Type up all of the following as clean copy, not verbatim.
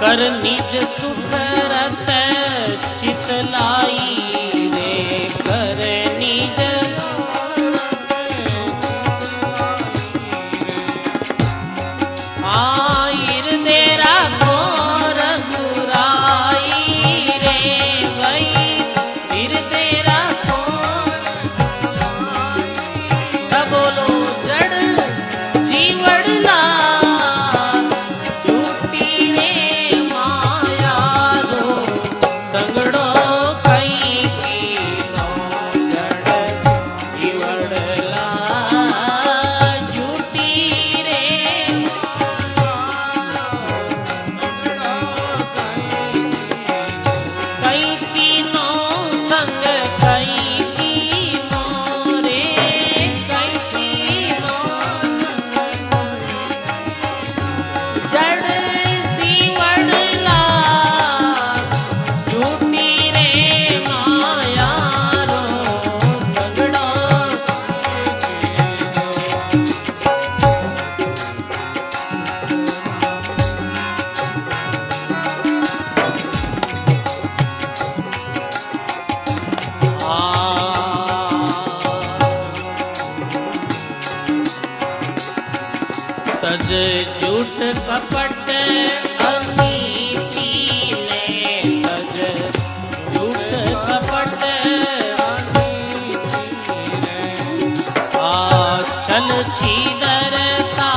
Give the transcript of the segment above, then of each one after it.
कर निज सुख रत चितलाई रे, कर निज आयर तेरा को रघुराई रे भाई, फिर तेरा को सब बोलो जड़ जीवड़ला तज झूठ कपट अनीति ने, तज झूठ कपट छल छीदरता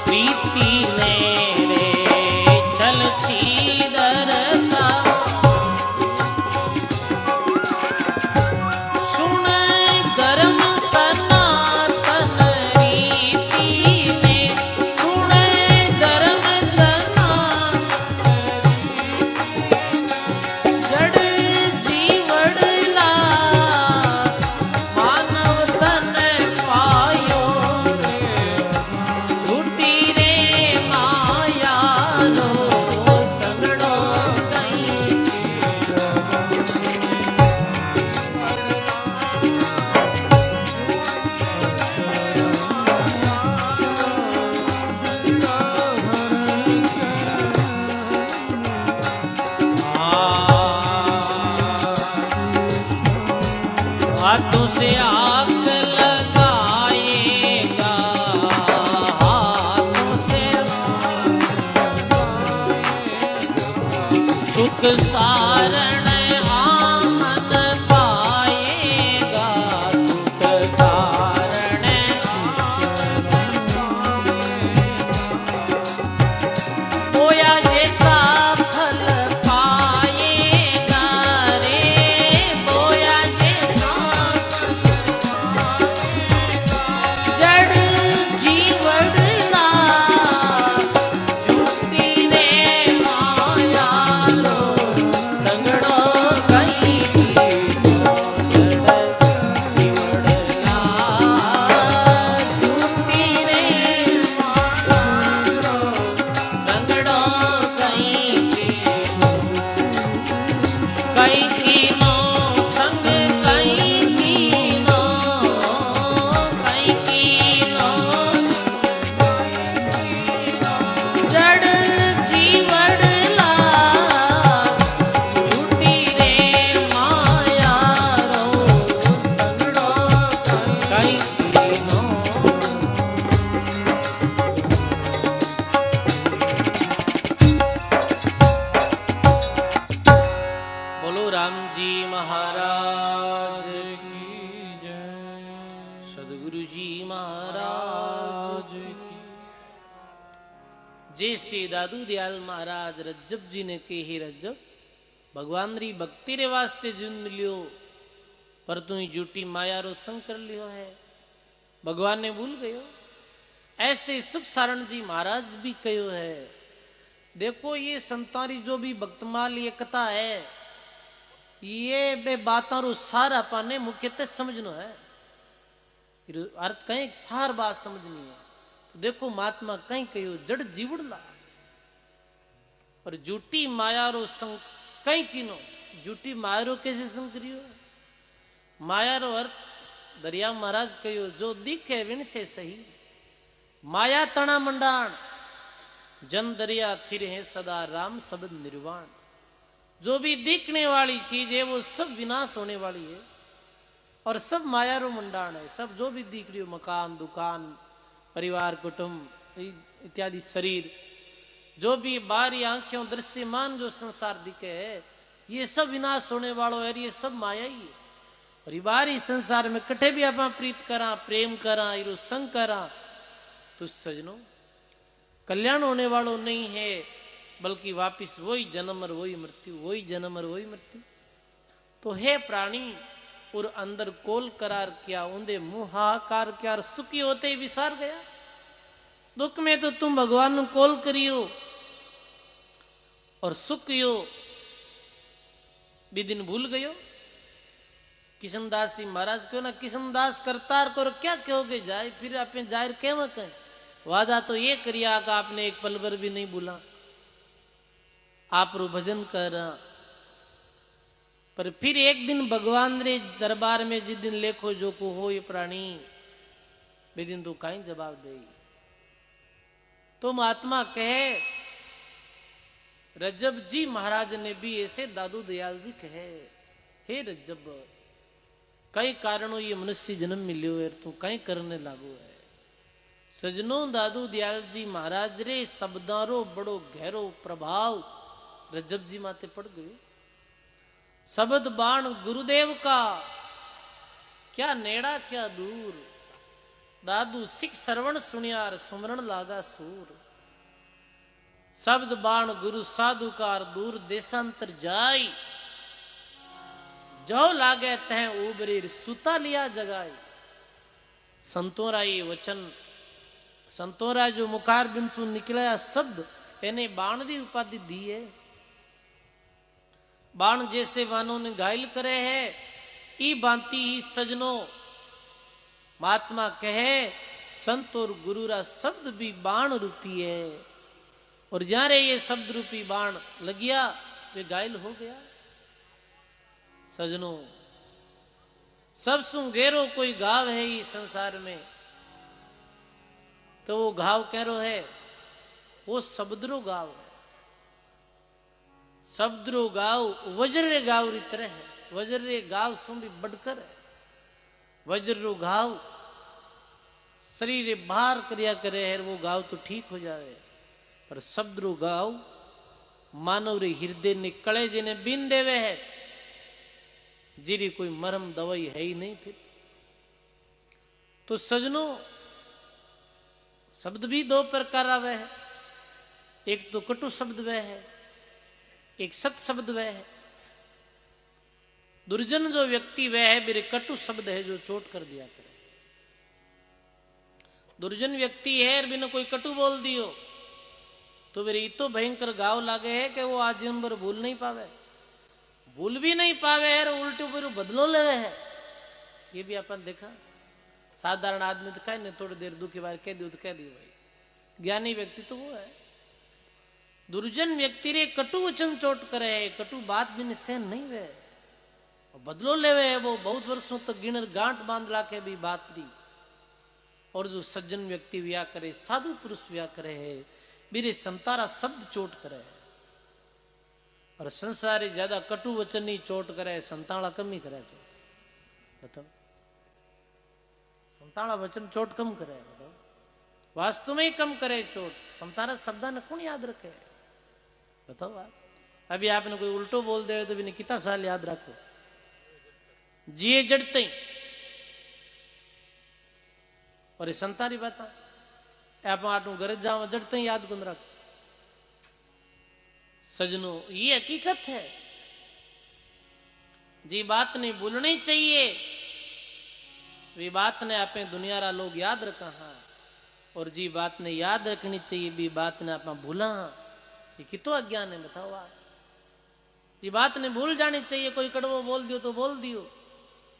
प्रीति ने रे, छल छीदरता सुन कर्म सनातन हाथों से आग लगाएगा, हाथों से सुख सारण आमन पाएगा, सुख सारण बोया जैसा फल पाएगा रे, बोया संगड़ो जैसे दादू दयाल महाराज रज्जब जी ने कही रज्जब भगवान री भक्ति रे वास्ते जन्म लियो पर तू झूठी माया रो संग कर लियो है भगवान ने भूल गयो। ऐसे सुख सारण जी महाराज भी कहो है देखो ये संतारी जो भी भक्तमाल ये कथा है ये बे बातां रो सार अपाने मुख्यतः समझनो है अर्थ कहीं सार बात समझनी है। तो देखो महात्मा कहीं कहो जड़ जीवड़ला और झूठी माया रो संग कहीं कीनो झूठी माया रो कैसे संग करियो माया रो अर्थ दरिया महाराज कहो जो दिखे विन से सही माया तना मंडाण जन दरिया थिर है सदा राम शब्द निर्वाण। जो भी दिखने वाली चीज है वो सब विनाश होने वाली है और सब माया रो मंडाण है। सब जो भी दिख रही हो मकान दुकान परिवार कुटुंब इत्यादि शरीर जो भी बाहरी आंखों दृश्यमान जो संसार दिखे है ये सब विनाश होने वालों है ये सब माया ही है। और ये बाहरी संसार में कटे भी आप प्रीत करा प्रेम करा इरो संग करा तो सजनों कल्याण होने वालों नहीं है बल्कि वापिस वही जन्म और वही मृत्यु वही जन्म और वही मृत्यु। तो हे प्राणी और अंदर कोल करार किया ऊंधे मुहाकार क्या सुखी होते ही विसार गया। दुख में तो तुम भगवान नु कोल करियो और सुखियो भी दिन भूल गयो। किशनदास जी महाराज क्यों ना किशनदास करतार करो क्या कहोगे जाए फिर आपने जाहिर कहवा कहें वादा तो ये करिया का आपने एक पल भर भी नहीं भूला आप रो भजन कर पर फिर एक दिन भगवान रे दरबार में जिस दिन लेखो जो को हो ये प्राणी बे दिन तो कहीं जवाब दे। तो महात्मा कहे रज्जब जी महाराज ने भी ऐसे दादू दयाल जी कहे हे रज्जब कई कारणों ये मनुष्य जन्म मिलियो है तू कहीं करने लागू है। सजनों दादू दयाल जी महाराज रे शब्दारो बड़ो गहरो प्रभाव रज्जब जी माते पड़ गयो। शब्द बाण गुरुदेव का क्या नेड़ा क्या दूर दादू सिख श्रवण सुनियार सुमरण लागा सूर। शब्द बाण गुरु साधुकार दूर देशांतर जाई जो लागे तह उबरीर सुता लिया जगाई। संतोरा ये वचन संतोरा जो मुखार बिंसु निकला शब्द एने बाण दी उपाधि दी है। बाण जैसे वानों ने घायल करे है ई भांति ही सजनों महात्मा कहे संत और गुरु रा शब्द भी बाण रूपी है और जारे ये शब्द रूपी बाण लगिया वे घायल हो गया। सजनों सब सु गहरो कोई घाव है इस संसार में तो वो घाव कह रो है वो शब्दरो घाव है। शब्दरो गाव वज्र गाव री तरह है वज्र गाव सु भी बढ़कर है। वज्र घाव शरीर बाहर करिया करे है वो गाव तो ठीक हो जाए पर शब्दरो गाव मानव रे हृदय ने कलेजे ने बीन देवे है जिरी कोई मरम दवाई है ही नहीं। फिर तो सजनों शब्द भी दो प्रकार आवे है एक तो कटु शब्द वह है एक सत शब्द वह है। दुर्जन जो व्यक्ति वह है मेरे कटु शब्द है जो चोट कर दिया करे। दुर्जन व्यक्ति है बिना कोई कटु बोल दियो तो मेरे इतो भयंकर गाव लागे है कि वो आजीवन भर भूल नहीं पावे भूल भी नहीं पावे है उल्टे ऊपर बदलो लेवे है। ये भी अपन देखा साधारण आदमी दिखाए ने थोड़ी देर दुखी बार कह दियो तो कह दियो भाई ज्ञानी व्यक्ति तो वो है। दुर्जन व्यक्ति रे कटु वचन चोट करे है कटु बात भी सहन नहीं वे बदलो लेवे है वो बहुत वर्षों तक गिनर गांठ बांध लाके भी बात री। और जो सज्जन व्यक्ति व्या करे साधु पुरुष व्या करे है मेरे संतारा शब्द चोट करे है और संसारी ज्यादा कटु वचन ही चोट करे संताड़ा कम ही करे तो बताओ संताड़ा वचन चोट कम करे बताओ वास्तव में ही कम करे चोट संतारा शब्दा ने कौन याद रखे बताओ आप। अभी आपने कोई उल्टो बोल दे तो भी नहीं कितना साल याद रखो जिए जड़ते और ये संतारी बात आप आटू घर जाओ जड़ते याद कुन रख सजनों ये हकीकत है। जी बात ने भूलनी चाहिए, वी बात ने आपे दुनिया रा लोग याद रखा हाँ, और जी बात ने याद रखनी चाहिए, भी बात ने आप भूला हाँ। ये कितो अज्ञान है बताओ आप। जी बात ने भूल जानी चाहिए, कोई कड़वो बोल दियो तो बोल दियो,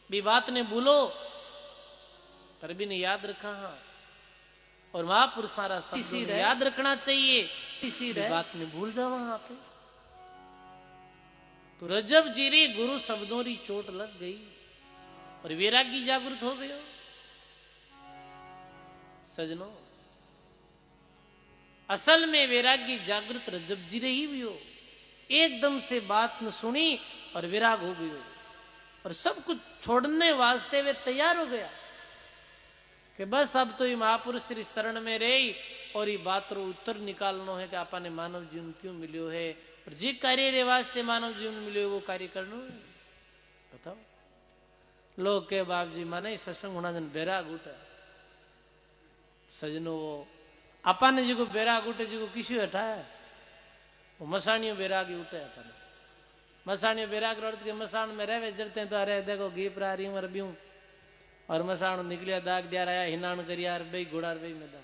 भी बात ने भूलो पर भी ने याद रखा हाँ। और महापुरुष सारा इसी याद रखना चाहिए, इसी बात ने भूल जाओ वहां पे। तो रजब जीरे गुरु शब्दों री चोट लग गई और वैरागी जागृत हो गयो। सजनों असल में वैरागी जागृत रजब जीरे ही भी हो, एकदम से बात न सुनी और विराग हो गयो और सब कुछ छोड़ने वास्ते वे तैयार हो गया कि बस अब तो ये महापुरुष श्री शरण में रही और ये बात रो उत्तर निकालनो है कि आपने मानव जीवन क्यों मिलो है और जी कार्य रे वास्ते मानव जीवन मिलो है वो कार्य करनो है। बताओ लोग के बाप जी माने सत्संग होना जन बैराग उठा। सजनो वो आपने जी को बैराग उठे जी को किसी हटाया, वो मसानियों बैराग ही उठे अपने मसानियों बैराग रोड के मसान में रहे जरते हैं तो अरे देखो घी प्रा रही मर ब्यूं और मसाण निकलिया दाग दिया रहा हिनान कर यार बई घोड़ा बई मैदान।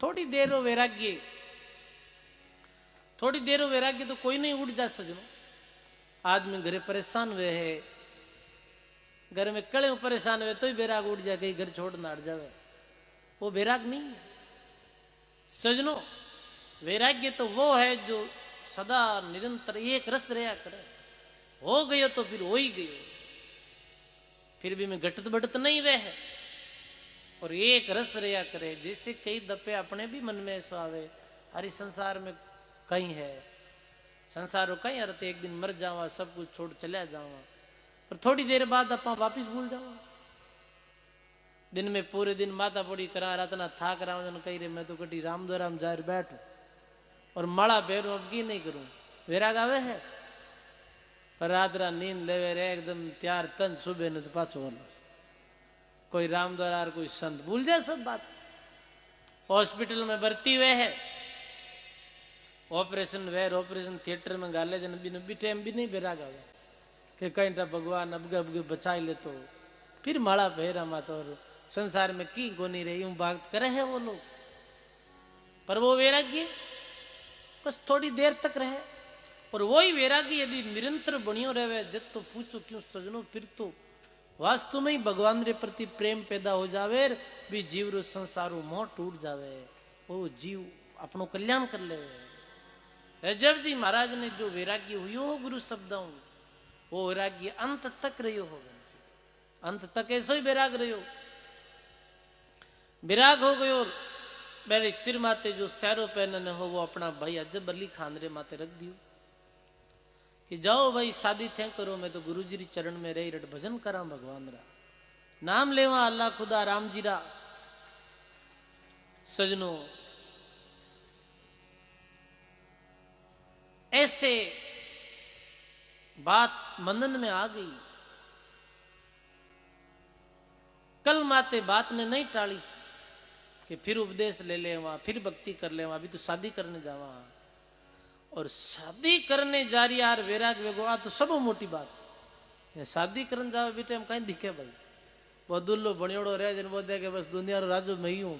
थोड़ी देर हो वैराग्य, थोड़ी देर हो वैराग्य तो कोई नहीं उठ जा। सजनो आदमी घरे परेशान हुए है, घर में कड़े परेशान हुए तो ही बैराग उठ जाए, कहीं घर छोड़ ना हट जावे, वो बैराग नहीं है। सजनो वैराग्य तो वो है जो सदा निरंतर एक रस रहा करे, हो गयो तो फिर हो ही गयो, फिर भी मैं घटत बढ़त नहीं वह है और एक रस रहा करे। जैसे कई दफे अपने भी मन में ऐसा आवे अरे संसार में कहीं है, संसार कहीं अर्थ एक दिन मर जावा सब कुछ छोड़ चला जावा और थोड़ी देर बाद अपा वापिस भूल जावा। दिन में पूरे दिन माता पड़ी करा रात ना थाक रहा हूं कही रे मैं तो कटी राम द्वाराम जाहिर बैठू और माड़ा पैरू अब की नहीं करूं, वैराग आवे है। पर रात रात नींद लेवे रे एकदम त्यार तन सुबह ने तो पाछो वालो कोई राम द्वारा कोई संत भूल जाए सब बात। हॉस्पिटल में भर्ती हुए है, ऑपरेशन वेर ऑपरेशन थिएटर में गाले जन भी टाइम भी नहीं बैराग आवे कि कहीं तो भगवान अब अबगे बचाई ले तो फिर माड़ा फेरा माता और संसार में की गोनी रही यूं बात करे है वो लोग। पर वो वैराग्य बस थोड़ी देर तक रहे और वही वैराग्य यदि निरंतर बनियो रहे जब तो पूछो क्यों सजनो फिर तो वास्तव में ही भगवान रे प्रति प्रेम पैदा हो जावे भी जीव रो संसारो मोह टूट जावे, वो जीव अपनो कल्याण कर ले। रजब जी महाराज ने जो वैराग्य हुई हो गुरु शब्दों वो वैराग्य अंत तक रही होगा, अंत तक ऐसा ही वैराग रही विराग हो गयो। मेरे सिर माते जो सैरो पहनने हो वो अपना भाई अजब अली खान रे माते रख दियो कि जाओ भाई शादी थे करो, मैं तो गुरु जी चरण में रही रट भजन करा भगवान रा नाम लेवा अल्लाह खुदा राम जी रा। सजनो ऐसे बात मनन में आ गई, कल माते बात ने नहीं टाली कि फिर उपदेश ले ले वहां फिर भक्ति कर ले वहां, अभी तो शादी करने जावा और शादी करने जा रही यार वैराग वेगो आ तो सब मोटी बात है। शादी करने जावे बेटे हम कहीं दिखे भाई वो दुल्लो बणियोड़ो रहे जन वो दे के बस दुनिया रो राजो मैं ही हूं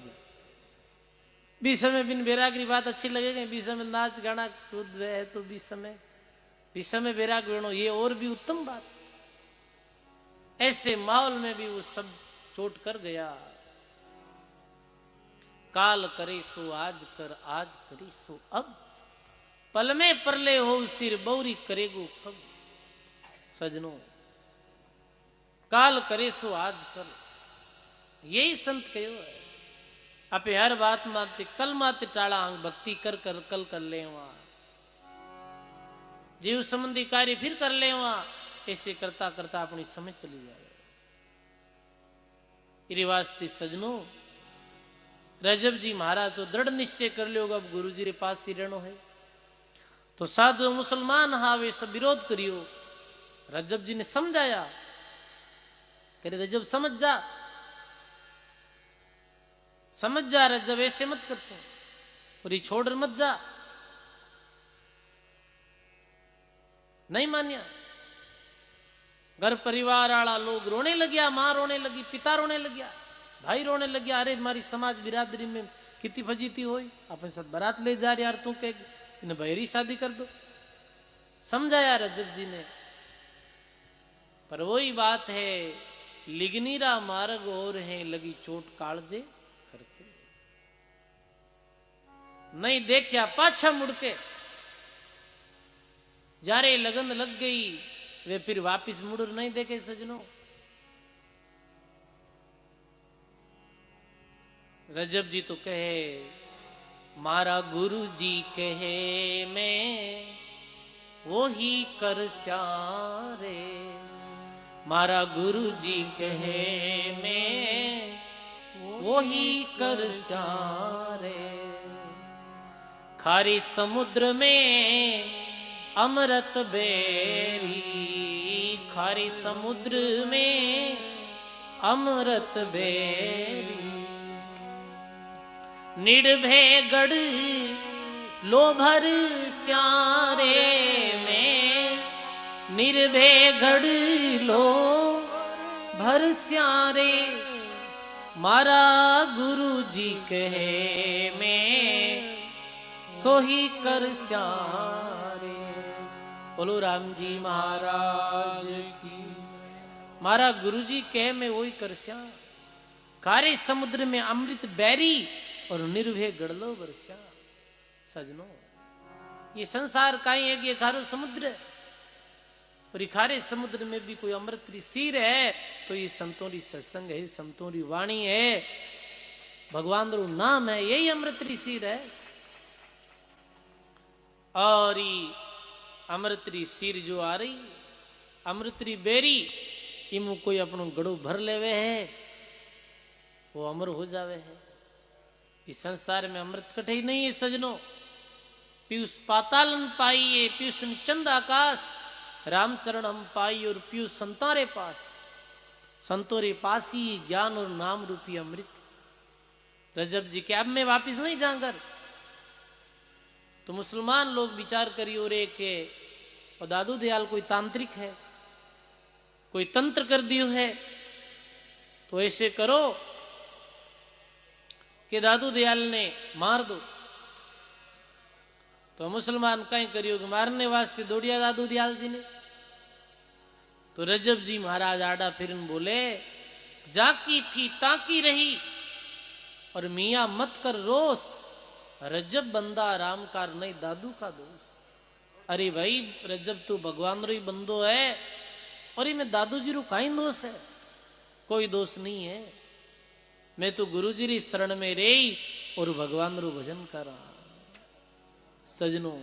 बीच समय बिन वैराग की बात अच्छी लगेगी, बीच समय नाच गाना कूद है तो बीच समय वैराग वेणो ये और भी उत्तम बात। ऐसे माहौल में भी वो सब चोट कर गया। काल करे सो आज कर, आज करे सो अब, पल में परले हो सिर बौरी करेगो कब। सजनों काल करे सो आज कर, यही संत कहो है। आपे हर बात माते कल माते टाड़ा अंग भक्ति कर कर कल कर ले वहां जीव संबंधी कार्य फिर कर ले वहां, ऐसे करता करता अपनी समझ चली जाए। वास्ते सजनों रजब जी महाराज तो दृढ़ निश्चय कर लियो अब गुरु जी रे पास ही रहनो है तो साधु मुसलमान हावे सब विरोध करियो। रजब जी ने समझाया कि रजब समझ जा रजब ऐसे मत करते और ये छोड़ मत जा। नहीं मान्या। घर परिवार वाला लोग रोने लग्या, मां रोने लगी, पिता रोने लग्या, भाई रोने लग्या। अरे मारी समाज बिरादरी में कितनी फजीती हुई, अपने साथ बारात ले जा रहे यार, तू कह इन्हें बहरी शादी कर दो। समझाया रजब जी ने, पर वही बात है, लिगनीरा मार्ग और है, लगी चोट कालजे करके। नहीं देखा पाछा मुड़के, जारे लगन लग गई वे फिर वापिस मुड़ नहीं देखे सजनों। रजब जी तो कहे, मारा गुरु जी कहे मैं वो ही कर स्यारे, मारा गुरु जी कहे मैं वो ही कर स्यारे। खारी समुद्र में अमृत बेरी, खारी समुद्र में अमृत बेरी। निर्भय गढ़ लो भर स्यारे में, निर्भय गढ़ लो भर स्यारे। मारा गुरु जी कहे मैं सोही कर स्यारे। बोलो राम जी महाराज की। मारा गुरु जी कहे मैं वही कर स्या। खारे समुद्र में अमृत बैरी और निर्भय गढ़लो बरस्या। सजनों, ये संसार का ही है कि खारो समुद्र है, और खारे समुद्र में भी कोई अमृत सीर है तो ये संतों की सत्संग है, संतों की वाणी है, भगवान रो नाम है, यही अमृत सीर है। और ये अमृतरी सीर जो आ रही, अमृतरी बेरी, इमु कोई अपनो गड़ो भर लेवे है, वो अमर हो जावे है। इस संसार में अमृत कटे ही नहीं है सजनों। पीयूष पातालन पाइए, पीयूष चंद आकाश, रामचरण हम पाई और पीयूष संतारे पास। संतोरे पास ही ज्ञान और नाम रूपी अमृत। रजब जी के अब मैं वापिस नहीं जाऊंगा। तो मुसलमान लोग विचार करियो रे के और दादू दयाल कोई तांत्रिक है, कोई तंत्र कर दियो है, तो ऐसे करो कि दादू दयाल ने मार दो। तो मुसलमान कहीं करियो कि मारने वास्ते दौड़िया दादू दयाल जी ने। तो रजब जी महाराज आड़ा फिर बोले, जाकी थी ताकी रही और मियां मत कर रोस, रजब बंदा राम कार नहीं दादू का दोष। अरे भाई रजब तू भगवान रो ही बंदो है, और इनमें दादू जी रो काई दोष है? कोई दोष नहीं है। मैं तो गुरु जी री शरण में रे और भगवान रो भजन करा। सजनों,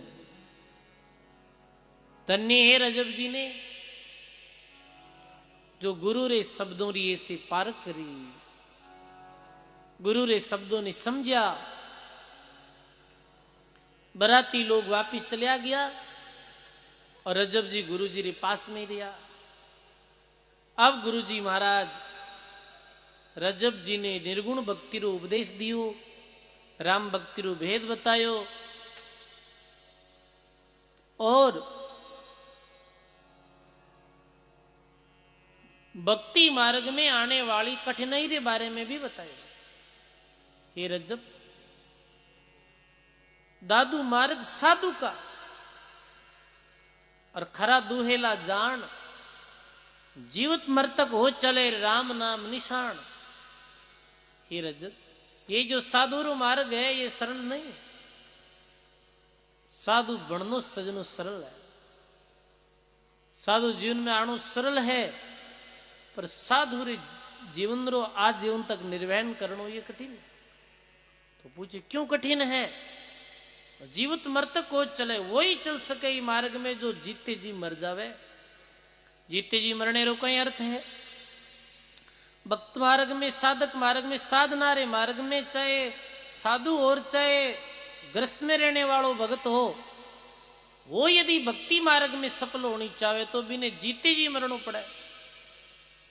धन्य है रजब जी ने जो गुरु रे शब्दों री ऐसे पार करी, गुरु रे शब्दों ने समझा। बराती लोग वापिस चलिया गया और रजब जी गुरु जी रे पास में रिया। अब गुरु जी महाराज रजब जी ने निर्गुण भक्ति रो उपदेश दियो, राम भक्ति रो भेद बतायो, और भक्ति मार्ग में आने वाली कठिनाई के बारे में भी बताया। हे रजब, दादू मार्ग साधु का और खरा दुहेला जान, जीवित मृतक हो चले राम नाम निशान। हे रजब, ये जो साधु मार्ग है ये सरल नहीं। साधु बननो सजनो सरल है, साधु जीवन में आनो सरल है, पर साधु रे जीवन रो आज जीवन तक निर्वहन करनो ये कठिन है। तो पूछे क्यों कठिन है? जीवित मृतक को चले वही चल सके ई मार्ग में जो जीते जी मर जावे। जीते जी मरने रो कई अर्थ है। भक्त मार्ग में, साधक मार्ग में, साधना रे मार्ग में, चाहे साधु और चाहे ग्रस्त में रहने वालों भगत हो, वो यदि भक्ति मार्ग में सफल होनी चाहे तो बिने जीते जी मरणों पड़े।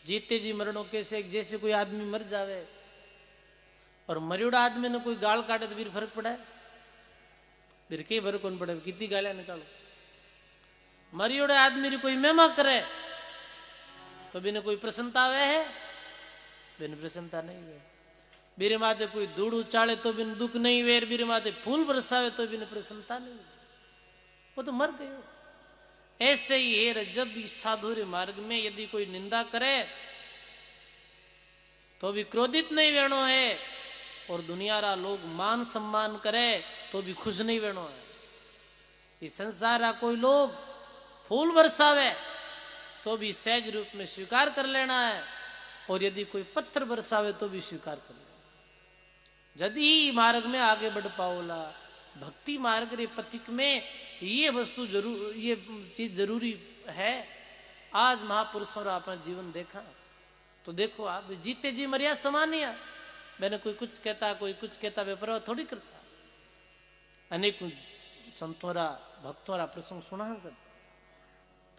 जीते जी मरणों कैसे? जैसे कोई आदमी मर जावे और मरियोड़ा आदमी ने कोई गाल काटे तो फिर फर्क पड़ा है? फिर कई फर्क कौन पड़े? कितनी गालियां निकालो। मरियोड़े आदमी री कोई मेमा करे तो बिने कोई प्रसन्नता वे है, बिन प्रसन्नता नहीं वे। बीरे माथे कोई धूड़ उचाड़े तो बिन दुख नहीं वे, बीरे माथे फूल बरसावे तो बिन प्रसन्नता नहीं, वो तो मर गयो। ऐसे ही है जब इस साधुरे मार्ग में यदि कोई निंदा करे तो भी क्रोधित नहीं वेणो है, और दुनियारा लोग मान सम्मान करे तो भी खुश नहीं वेणो है। इस संसार कोई लोग फूल बरसावे तो भी सहज रूप में स्वीकार कर लेना है, और यदि कोई पत्थर बरसावे तो भी स्वीकार कर लेना। यदि मार्ग में आगे बढ़ पाओला, भक्ति मार्ग रे पथिक में ये वस्तु जरूर, ये चीज जरूरी है। आज महापुरुषों रा अपना जीवन देखा तो देखो आप जीते जी मरिया समान ही। मैंने कोई कुछ कहता, कोई कुछ कहता, बेपरवाह थोड़ी करता। अनेक संतों रा भक्तों रा प्रसंग सुना जब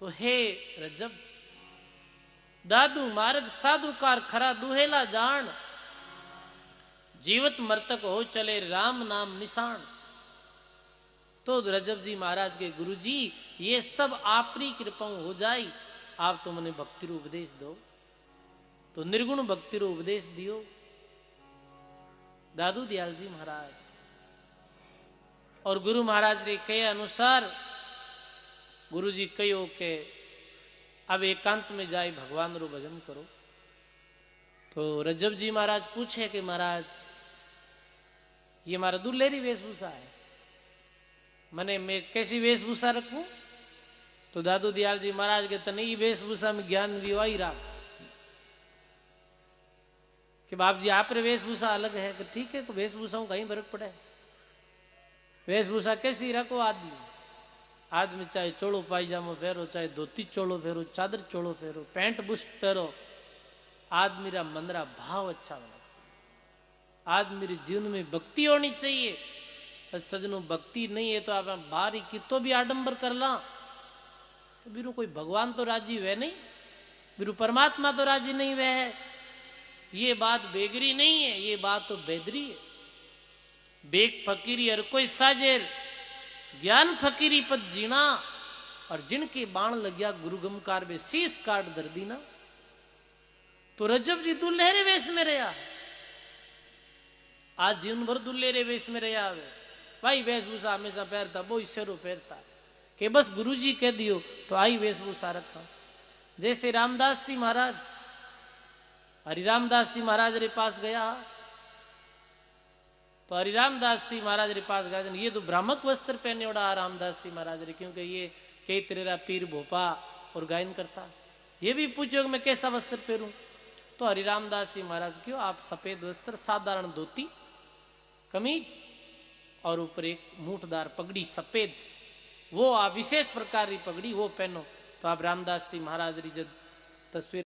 तो हे रजब दादू मार्ग साधुकार खरा दुहेला जान, जीवत मर्तक हो चले राम नाम निशान। तो रजब जी महाराज के गुरु जी ये सब आपरी कृपा हो जाए, आप तो मने भक्ति रो उपदेश दो। तो निर्गुण भक्ति रो उपदेश दियो दादू दयाल जी महाराज, और गुरु महाराज रे कहे अनुसार गुरु जी कहो के अब एकांत में जाए भगवान रो भजन करो। तो रजब जी महाराज पूछे कि महाराज ये हमारा दुल्हेरी वेशभूषा है, मने मैं कैसी वेशभूषा रखूं? तो दादू दयाल जी महाराज के तने वेशभूषा में ज्ञान विवाही रहा कि बाप जी आप रे वेशभूषा अलग है। कि ठीक है, वेशभूषा कहीं फर्क पड़े, वेशभूषा कैसी रखो आदमी। आदमी चाहे चोड़ो पायजामो फेरो, चाहे धोती चोड़ो फेरो, चादर चोड़ो फेरो, पैंट बुस्ट फेरो, आदमी रा मन रा भाव अच्छा होना चाहिए। आदमी रे जीवन में भक्ति होनी चाहिए। सजनों भक्ति नहीं है तो आप बाहरी की तो भी आडंबर कर ला तो बिरु कोई भगवान तो राजी वे नहीं, बिरु परमात्मा तो राजी नहीं वे है। ये बात बेगरी नहीं है, ये बात तो बेदरी है। बेग फकीरी हर कोई साजेर, ज्ञान फकीरी पद जीना, और जिनके बाण लग्या गुरु गमकार में शीश काट दर दीना। तो रजब जी दुल्हेरे वेश में रहा, आज जीवन भर दुल्हेरे वेश में रहा। भाई वेशभूषा हमेशा पहनता, वो शेरो पहनता कि बस गुरु जी कह दियो तो आई वेशभूषा रखा। जैसे रामदास जी महाराज, हरिरामदास जी महाराज रे पास गया तो हरिरामदास जी महाराज रे पास गया, ये तो ब्राह्मक वस्त्र पहने उड़ा रामदास जी महाराज रे, क्योंकि ये कई तेरा पीर भोपा और गायन करता। ये भी पूछो कि मैं कैसा वस्त्र पहनूं? तो हरिरामदास जी महाराज क्यों आप सफेद वस्त्र, साधारण धोती कमीज और ऊपर एक मूठदार पगड़ी सफेद, वो आप विशेष प्रकार की पगड़ी वो पहनो। तो आप रामदास जी महाराज री जब तस्वीर